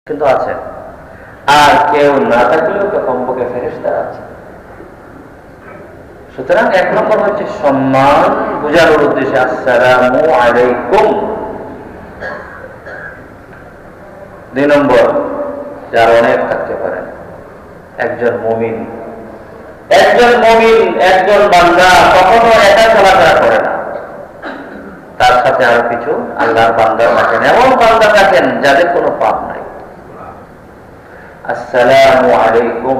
কিন্তু আছে, আর কেউ না থাকলেও তো কমপক্ষে ফেরেশতারা আছে। সুতরাং এক নম্বর হচ্ছে সম্মান বোঝানোর উদ্দেশ্যে আসসালামু আলাইকুম। 2 নম্বর, যার অনেক থাকতে পারেন, একজন মুমিন একজন বান্দা কখনো একা চলাফেরা করে না, তার সাথে আরো কিছু আল্লাহর বান্দা থাকেন, এমন বান্দা থাকেন যাদের কোনো পাপ নাই। আসসালামু আলাইকুম,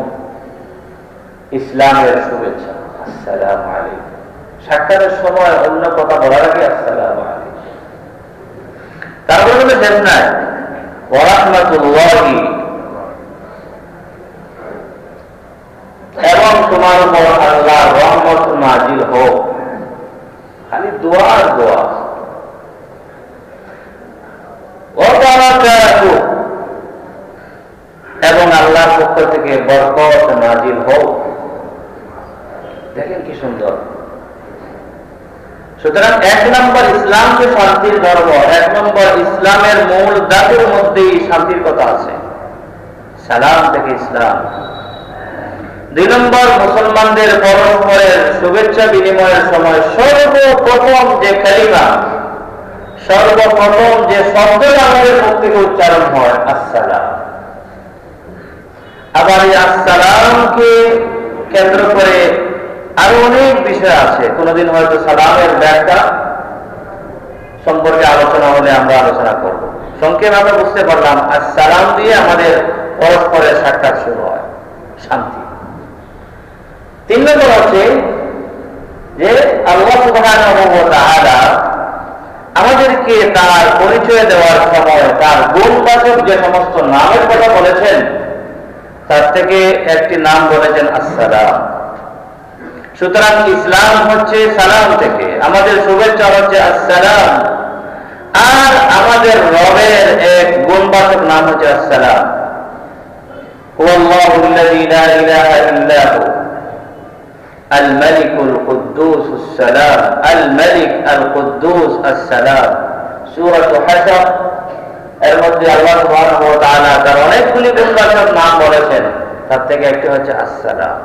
ইসলামের শুভেচ্ছা, আসসালামু আলাইকুম। সাক্ষাতের সময় অন্য কথা বলার আগে আসসালামু আলাইকুম। তারপরে বলে শেষ নাই, ওয়া রাহমাতুল্লাহি, এবং তোমার উপর আল্লাহর রহমত নাজিল হোক। খালি দোয়া আর দোয়া। ওয়া বারাকাতুহু, এবং আল্লাহর পক্ষ থেকে বরকত নাজিল হোক। দেখেন কি সুন্দর। সুতরাং 1 নম্বর ইসলাম যে শান্তির ধর্ম, 1 নম্বর ইসলামের মূল দাবির মধ্যেই শান্তির কথা আছে, সালাম থেকে ইসলাম। 2 নম্বর, মুসলমানদের পরস্পরের শুভেচ্ছা বিনিময়ের সময় সর্বপ্রথম যে কালিমা, সর্বপ্রথম যে শব্দ আমাদের মুখ থেকে উচ্চারণ হয়, আসসালাম। আবার এই আসসালামকে কেন্দ্র করে আরো অনেক বিষয় আছে। কোনদিন হয়তো সালামের ব্যাখ্যা সম্পর্কে আলোচনা হলে আমরা আলোচনা করব। সংক্ষেপে আমরা বুঝতে পারলাম, আসসালাম দিয়ে আমাদের পরস্পরের সাক্ষাৎ শুরু হয়, শান্তি। 3 নম্বর হচ্ছে যে আল্লাহ সুবহানাহু ওয়া তাআলা আমাদেরকে তার পরিচয় দেওয়ার সময় তার গুণবাচক যে সমস্ত নামের কথা বলেছেন, তার থেকে একটি নাম বলেছেন আসসালাম। সুতরাং ইসলাম হচ্ছে সালাম থেকে, আমাদের শুভেচ্ছা হচ্ছে আসসালাম, আর আমাদের রবের এক গুণবাচক নাম হচ্ছে আসসালাম। হুয়াল্লাহুল্লাযী লা ইলাহা ইল্লা হু আল মালিকুল কুদ্দুসুস সালাম, আল মালিক আল কুদ্দুস আসসালাম। সূরা হাশর এর মধ্যে আল্লাহ সুবহানাহু ওয়া তাআলা তার অনেকগুলি গুণবাচক নাম বলেছেন, তার থেকে একটি হচ্ছে আসসালাম।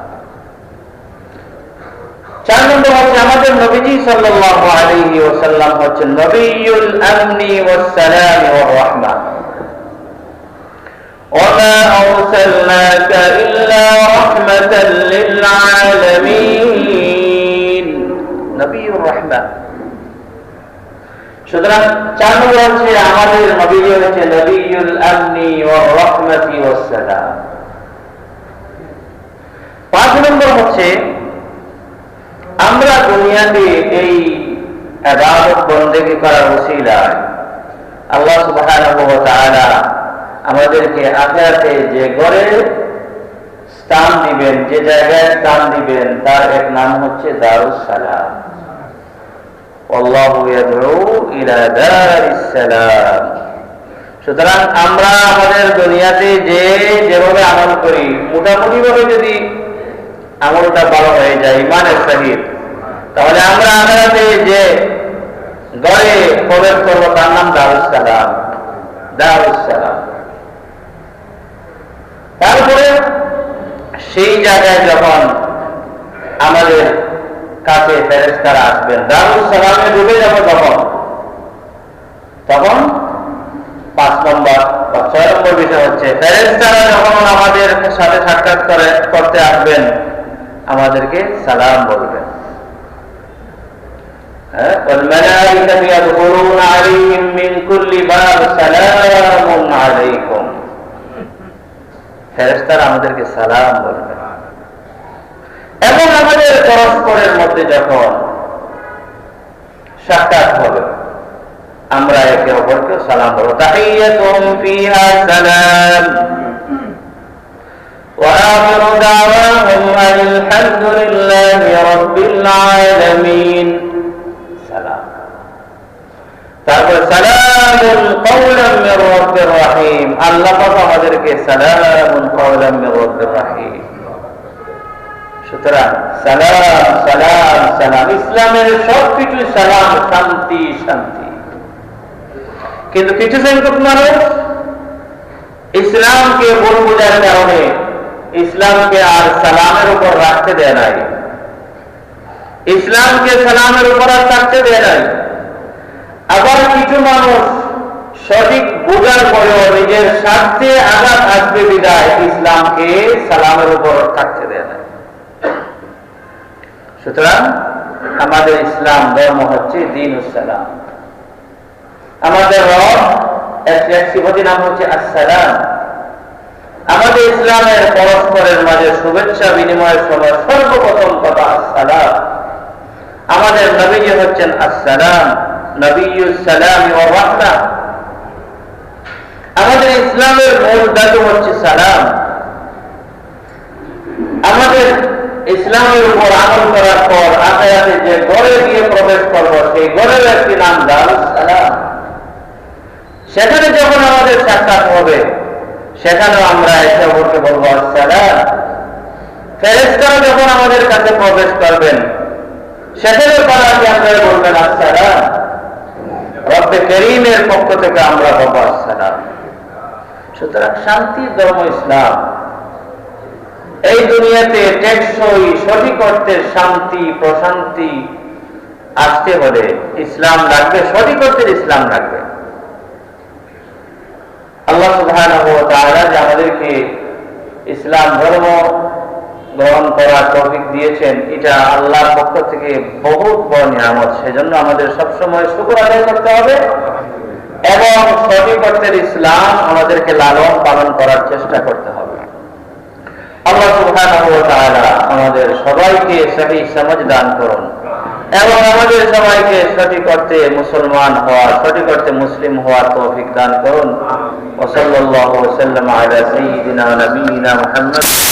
4 নম্বর হচ্ছে আমাদের নবীজি সাল্লাল্লাহু আলাইহি ওয়াসাল্লাম হচ্ছেন নবিয়ুল আমনি ওয়াস সালাম ওয়ার রাহমা। ওয়া আরসালনাকা ইল্লা রাহমাতাল লিল আলামিন, নবিয়ুর রাহমা। সুতরাং 4 নম্বর হচ্ছে আমাদের নবীজি হচ্ছে নবিয়ুল আমনি ওয়ার রাহমাতি ওয়াস সালাম। 5 নম্বর হচ্ছে আমরা দুনিয়াতে এই ইবাদত বন্দেগী করার ওসিলায় আল্লাহ সুবহানাহু ওয়া তাআলা আমাদেরকে আখিরাতে যে ঘরে স্থান দিবেন, যে জায়গায় স্থান দিবেন, তার এক নাম হচ্ছে দারুস সালাম। আল্লাহু ইয়াদউ ইলা দারিস সালাম। সুতরাং আমরা আমাদের দুনিয়াতে যেভাবে আমল করি, মোটামুটি ভাবে যদি আমলটা ভালো হয়ে যায় ইমানের সহিত, তাহলে আমরা আখিরাতে যে ঘরে প্রবেশ করবো তার নাম দারুস সালাম, দারুস সালাম। তারপরে সেই জায়গায় যখন আমাদের কাছে ফেরেশতারা আসবেন, দারুস সালামে ডুবে যাব তখন 5 নম্বর বা 6 নম্বর বিষয় হচ্ছে ফেরেশতারা যখন আমাদের সাথে সাক্ষাৎ করতে আসবেন, আমাদেরকে সালাম বলবেন। والملائكة يدخلون عليهم من كل باب سلام عليكم, ফেরেশতারা আমাদেরকে সালাম বলবেন। এবং আমাদের পরস্পরের মধ্যে যখন সাক্ষাৎ হবে, আমরা একে অপরকে সালাম বলবো, তাহিয়াতুহুম ফিহা সালাম وآخر دعواهم أن الحمد لله رب العالمين, সালাম। তারপর সালামুন কওলাম মির রাব্বির রহিম, আল্লাহ পাক আমাদেরকে সালামুন কওলাম মির রাব্বির রহিম। সুতরাং সালাম সালাম সালাম, ইসলামের সবকিছু সালাম, শান্তি শান্তি। কিন্তু কিছু সংখ্যক মানুষ ইসলামকে ভুল বোঝার কারণে ইসলামকে আর সালামের উপর রাখতে দেয় নাই, ইসলামকে সালামের উপর আর থাকতে দেয় নাই। আবার কিছু মানুষ সঠিক বোঝার পরেও নিজের স্বার্থে আঘাত আসবে বিদায় ইসলামকে সালামের উপর থাকতে দেয় না। সুতরাং আমাদের ইসলাম ধর্ম হচ্ছে দ্বীনুস সালাম। আমাদের রব এক সিফাতি নাম হচ্ছে আসসালাম। আমাদের ইসলামের পরস্পরের মাঝে শুভেচ্ছা বিনিময়ের সময় সর্বপ্রথম কথা আসসালাম। আমাদের নবীজি হচ্ছেন আসসালাম, নবিয়্যুস সালাম ওয়া রাহমা। আমাদের ইসলামের মূল ধাতু হচ্ছে সালাম। আমাদের ইসলামের উপর আমল করার পর আখিরাতে যে ঘরে গিয়ে প্রবেশ করব সেই ঘরের একটি নাম দারুস সালাম। সেখানে যখন আমাদের সাক্ষাৎ হবে সেখানেও আমরা একে অপরকে বলবো আসসালাম। ফেরেশতারা যখন আমাদের কাছে প্রবেশ করবেন সেখানেও তারা আমরা বলবেন আসসালাম। রব্বে করিমের পক্ষ থেকে আমরা বলবো আসসালাম। সুতরাং শান্তির ধর্ম ইসলাম। এই দুনিয়াতে টেকসই সঠিক অর্থের শান্তি প্রশান্তি আসতে হলে ইসলাম লাগবে, সঠিক অর্থের ইসলাম লাগবে। আল্লাহ সুবহানাহু ওয়া তাআলা যে আমাদেরকে ইসলাম ধর্ম গ্রহণ করার তৌফিক দিয়েছেন, এটা আল্লাহর পক্ষ থেকে বহুত বড় নিয়ামত। সেজন্য আমাদের সবসময় শুকর আদায় করতে হবে এবং সঠিক অর্থের ইসলাম আমাদেরকে লালন পালন করার চেষ্টা করতে হবে। আল্লাহ সুবহানাহু ওয়া তাআলা আমাদের সবাইকে সহি সমঝ দান করুন এবং আমাদের সবাইকে সঠিক অর্থে মুসলমান হওয়ার, সঠিক অর্থে মুসলিম হওয়ার তৌফিক দান করুন। ওয়া সাল্লাল্লাহু ওয়া সাল্লাম আলা সাইয়্যিদিনা ওয়া নাবিয়িনা মুহাম্মদ।